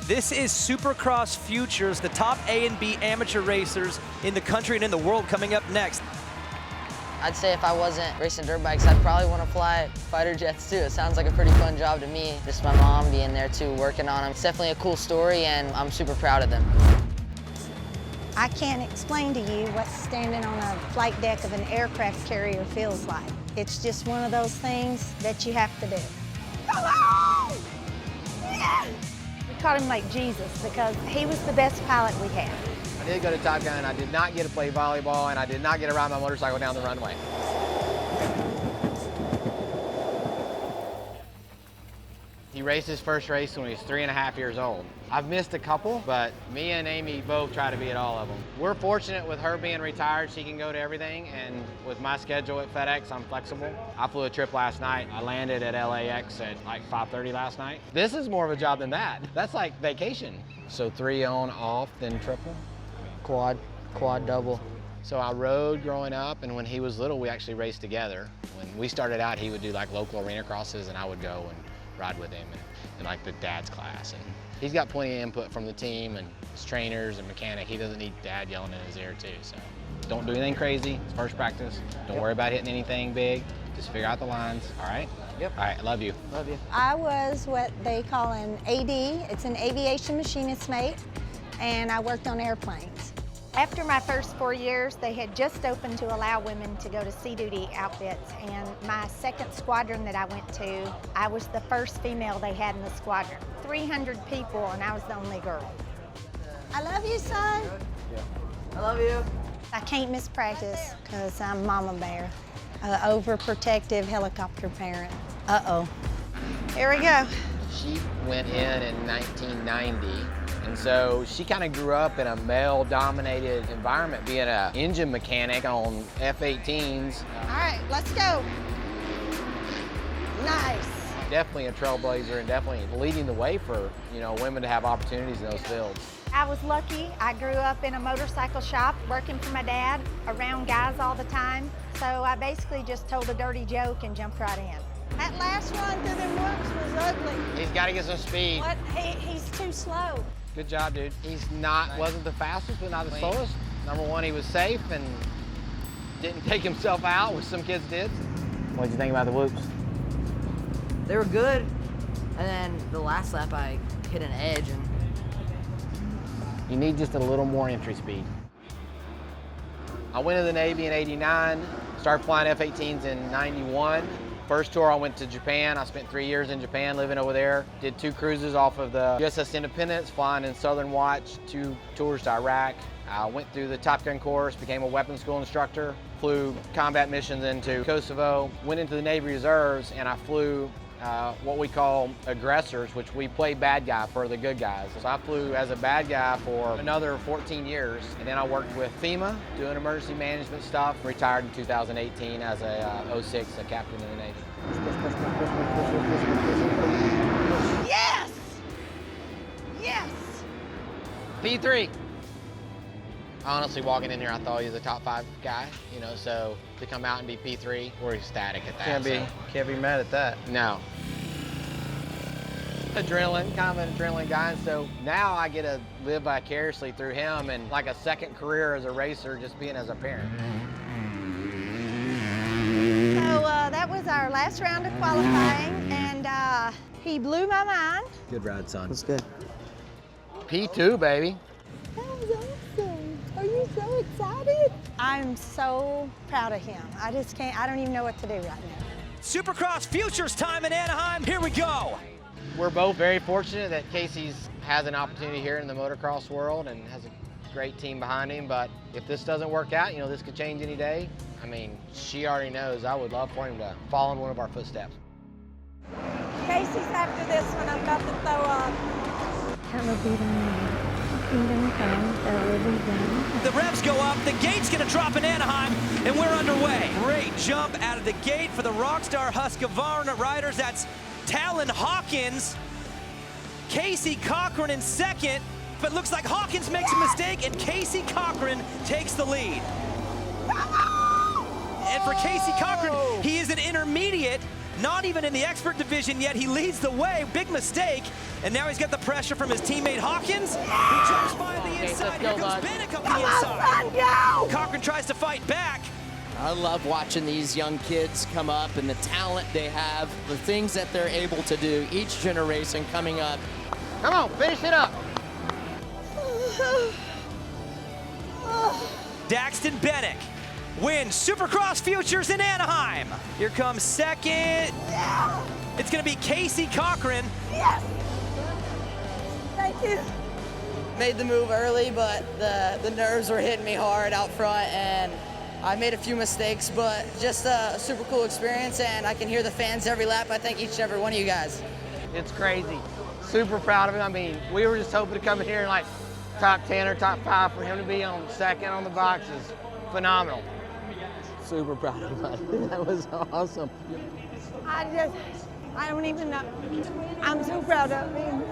This is Supercross Futures, the top A and B amateur racers in the country and in the world coming up next. I'd say if I wasn't racing dirt bikes, I'd probably want to fly fighter jets too. It sounds like a pretty fun job to me. Just my mom being there too, working on them. It's definitely a cool story and I'm super proud of them. I can't explain to you what standing on a flight deck of an aircraft carrier feels like. It's just one of those things that you have to do. Hello! Yeah! We called him like Jesus because he was the best pilot we had. I did go to Top Gun, I did not get to play volleyball, and I did not get to ride my motorcycle down the runway. He raced his first race when he was 3.5 years old. I've missed a couple, but me and Amy both try to be at all of them. We're fortunate with her being retired, she can go to everything, and with my schedule at FedEx, I'm flexible. I flew a trip last night. I landed at LAX at like 5:30 last night. This is more of a job than that. That's like vacation. So 3 on, off, then triple. Quad, double. So I rode growing up, and when he was little, we actually raced together. When we started out, he would do like local arena crosses, and I would go and ride with him in like the dad's class. And he's got plenty of input from the team and his trainers and mechanic. He doesn't need dad yelling in his ear too. So don't do anything crazy. It's first practice. Don't worry about hitting anything big. Just figure out the lines, all right? Yep. All right, love you. Love you. I was what they call an AD. It's an aviation machinist mate, and I worked on airplanes. After my first 4 years, they had just opened to allow women to go to sea duty outfits, and my second squadron that I went to, I was the first female they had in the squadron. 300 people, and I was the only girl. I love you, son. I love you. I can't miss practice because I'm Mama Bear, an overprotective helicopter parent. Uh-oh. Here we go. She went in 1990. And so she kind of grew up in a male-dominated environment, being an engine mechanic on F-18s. All right, let's go. Nice. Definitely a trailblazer and definitely leading the way for, you know, women to have opportunities in those fields. I was lucky. I grew up in a motorcycle shop working for my dad, around guys all the time. So I basically just told a dirty joke and jumped right in. That last run through the woods was ugly. He's got to get some speed. What? He's too slow. Good job, dude. Wasn't the fastest, but not the slowest. Number one, he was safe and didn't take himself out, which some kids did. What'd you think about the whoops? They were good, and then the last lap I hit an edge and... You need just a little more entry speed. I went to the Navy in '89, started flying F-18s in '91. First tour, I went to Japan. I spent 3 years in Japan living over there. Did 2 cruises off of the USS Independence, flying in Southern Watch, 2 tours to Iraq. I went through the Top Gun course, became a weapons school instructor, flew combat missions into Kosovo, went into the Navy Reserves, and I flew what we call aggressors, which we play bad guy for the good guys. So I flew as a bad guy for another 14 years, and then I worked with FEMA doing emergency management stuff. Retired in 2018 as a 06, a captain in the Navy. Yes! Yes! P3. Honestly, walking in here, I thought he was a top 5 guy, you know, so to come out and be P3, we're ecstatic at that. Can't be mad at that. No. Adrenaline, kind of an adrenaline guy, and so now I get to live vicariously through him and like a second career as a racer, just being as a parent. So that was our last round of qualifying, and he blew my mind. Good ride, son. It's good. P2, baby. That was awesome. Are you so excited? I'm so proud of him. I don't even know what to do right now. Supercross Futures time in Anaheim. Here we go. We're both very fortunate that Casey's has an opportunity here in the motocross world and has a great team behind him, but if this doesn't work out, you know, this could change any day. I mean, she already knows I would love for him to follow in one of our footsteps. Casey's after this one. I'm about to throw up. Kingdom come, thy will be done. The revs go up, the gate's gonna drop in Anaheim, and we're underway. Great jump out of the gate for the Rockstar Husqvarna riders. That's Talon Hawkins. Casey Cochran in second, but looks like Hawkins makes a mistake, and Casey Cochran takes the lead. And for Casey Cochran, he is an intermediate, Not even in the expert division yet. He leads the way. Big mistake. And now he's got the pressure from his teammate Hawkins, who jumps by on the inside. Here comes Bennett up the inside. Cochran tries to fight back. I love watching these young kids come up and the talent they have, the things that they're able to do, each generation coming up. Come on, finish it up. Daxton Bennick wins Supercross Futures in Anaheim. Here comes second. It's going to be Casey Cochran. Thank you. Made the move early, but the nerves were hitting me hard out front, and I made a few mistakes, but just a super cool experience, and I can hear the fans every lap. I thank each and every one of you guys. It's crazy. Super proud of him. I mean, we were just hoping to come in here and like top 10 or top 5 for him to be on second on the boxes. Phenomenal. Super proud of him. That was awesome. I don't even know. I'm so proud of him.